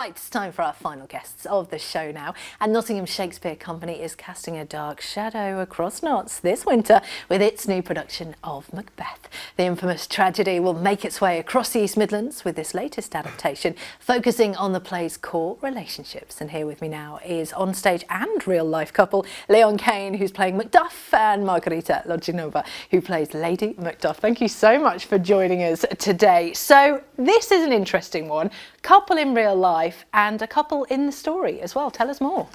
Right, it's time for our final guests of the show now, and Nottingham Shakespeare Company is casting a dark shadow across Notts this winter with its new production of Macbeth. The infamous tragedy will make its way across the East Midlands with this latest adaptation focusing on the play's core relationships. And here with me now is on-stage and real-life couple Cain, who's playing Macduff, and Margarita, Loginova, who plays Lady Macduff. Thank you so much for joining us today. So this is an interesting one. Couple in real life and a couple in the story as well. Tell us more.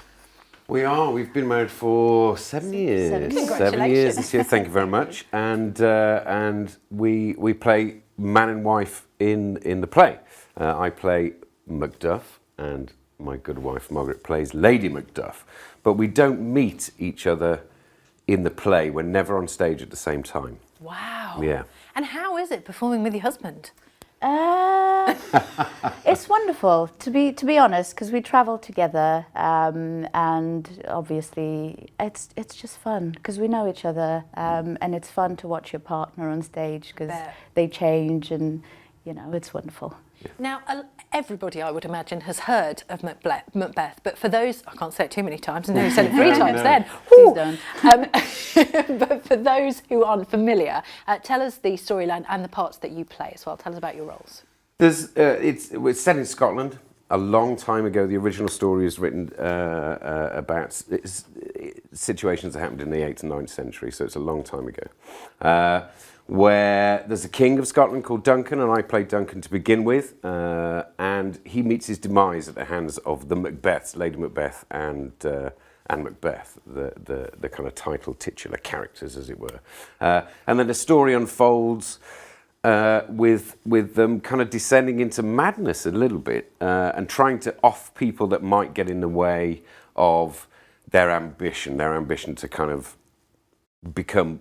We've been married for 7 years. Congratulations. 7 years this year. Thank you very much. And we play man and wife in the play. I play Macduff, and my good wife Margaret plays Lady Macduff. But we don't meet each other in the play. We're never on stage at the same time. Wow. Yeah. And how is it performing with your husband? It's wonderful, to be honest, because we travel together, and obviously it's just fun because we know each other, and it's fun to watch your partner on stage because they change, and you know, it's wonderful. Now, everybody, I would imagine, has heard of Macbeth, but for those, I can't say it too many times, and no, you said it 3 times then. Please don't. But for those who aren't familiar, tell us the storyline and the parts that you play as well. Tell us about your roles. It's set in Scotland a long time ago. The original story is written about situations that happened in the 8th and 9th century, so it's a long time ago. Where there's a king of Scotland called Duncan, and I played Duncan to begin with, and he meets his demise at the hands of the Macbeths, Lady Macbeth and Macbeth, the kind of title titular characters, as it were. And then the story unfolds with them kind of descending into madness a little bit, and trying to off people that might get in the way of their ambition to kind of become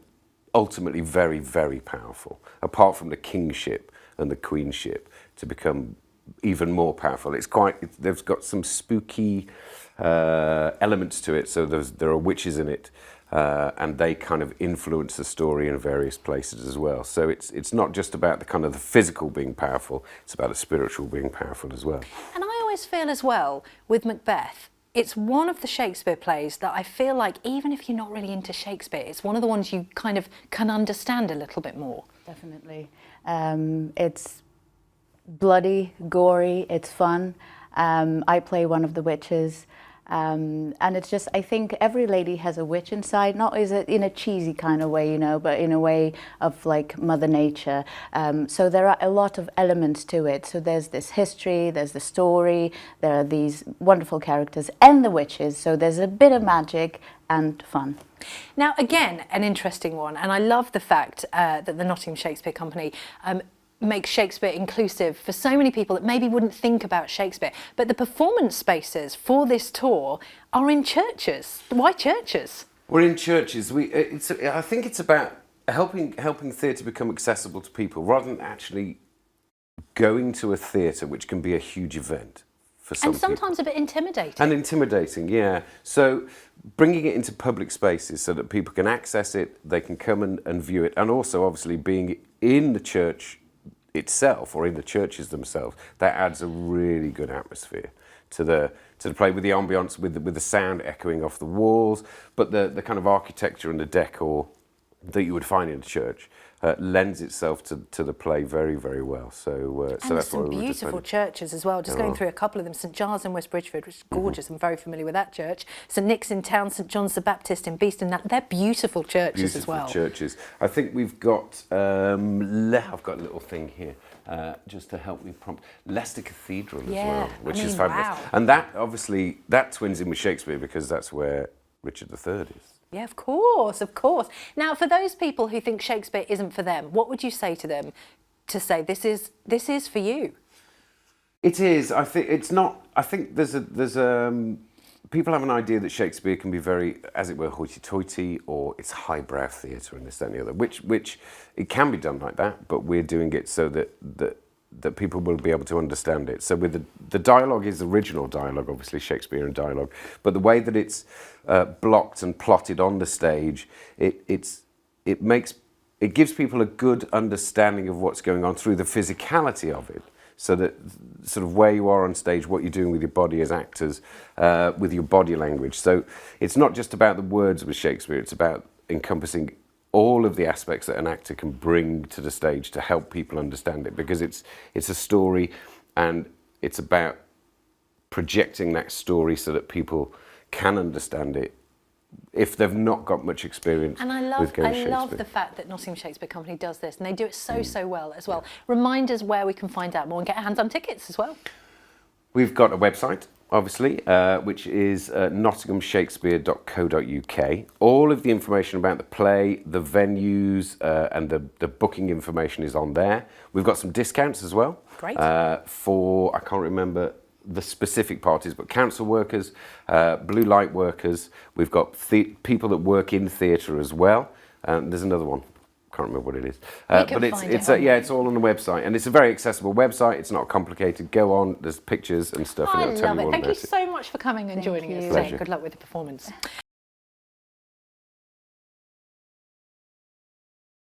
ultimately very, very powerful, apart from the kingship and the queenship, to become even more powerful. They've got some spooky elements to it, so there are witches in it, and they kind of influence the story in various places as well. So it's not just about the kind of the physical being powerful, it's about the spiritual being powerful as well. And I always feel as well with Macbeth, it's one of the Shakespeare plays that I feel like even if you're not really into Shakespeare, it's one of the ones you kind of can understand a little bit more. Definitely. It's bloody, gory, it's fun. I play one of the witches. And it's just, I think every lady has a witch inside, not in a cheesy kind of way, you know, but in a way of like Mother Nature. So there are a lot of elements to it. So there's this history, there's the story, there are these wonderful characters and the witches. So there's a bit of magic and fun. Now, again, an interesting one. And I love the fact that the Nottingham Shakespeare Company make Shakespeare inclusive for so many people that maybe wouldn't think about Shakespeare. But the performance spaces for this tour are in churches. Why churches? We're in churches. I think it's about helping theatre become accessible to people, rather than actually going to a theatre, which can be a huge event for some people. And sometimes a bit intimidating. And intimidating, yeah. So bringing it into public spaces so that people can access it, they can come and view it, and also obviously being in the church itself, or in the churches themselves, that adds a really good atmosphere to the play, with the ambience, with the sound echoing off the walls, but the kind of architecture and the decor that you would find in a church lends itself to the play very, very well. So that's some what we were beautiful churches as well. Just going through a couple of them. St Giles in West Bridgford, which is gorgeous. I'm very familiar with that church. St Nick's in Town, St John's the Baptist in Beeston. They're beautiful churches as well. Beautiful churches. I think we've got, I've got a little thing here just to help me prompt. Leicester Cathedral as well, which is fabulous. Wow. And that, obviously, that twins in with Shakespeare because that's where Richard III is. Yeah, of course, of course. Now, for those people who think Shakespeare isn't for them, what would you say to them to say this is for you? It is. I think it's not. I think there's people have an idea that Shakespeare can be very, as it were, hoity-toity, or it's highbrow theatre and this, that, and the other. Which it can be done like that, but we're doing it so that people will be able to understand it. So with the dialogue is original dialogue, obviously Shakespearean dialogue, but the way that it's blocked and plotted on the stage, it gives people a good understanding of what's going on through the physicality of it, so that sort of where you are on stage, what you're doing with your body as actors, with your body language. So it's not just about the words with Shakespeare, it's about encompassing all of the aspects that an actor can bring to the stage to help people understand it, because it's a story, and it's about projecting that story so that people can understand it if they've not got much experience and I with going love Shakespeare. the fact that Nottingham Shakespeare Company does this, and they do it so well as well. Remind us where we can find out more and get our hands on tickets as well. We've got a website, obviously, which is nottinghamshakespeare.co.uk. All of the information about the play, the venues, and the booking information is on there. We've got some discounts as well. Great. For, I can't remember the specific parties, but council workers, blue light workers. We've got people that work in theatre as well. There's another one. Can't remember what it is. But it's all on the website, and it's a very accessible website. It's not complicated. Go on, there's pictures and stuff, and I it'll tell love you it. all Thank you about it. so much for coming and joining us today. Pleasure. Good luck with the performance.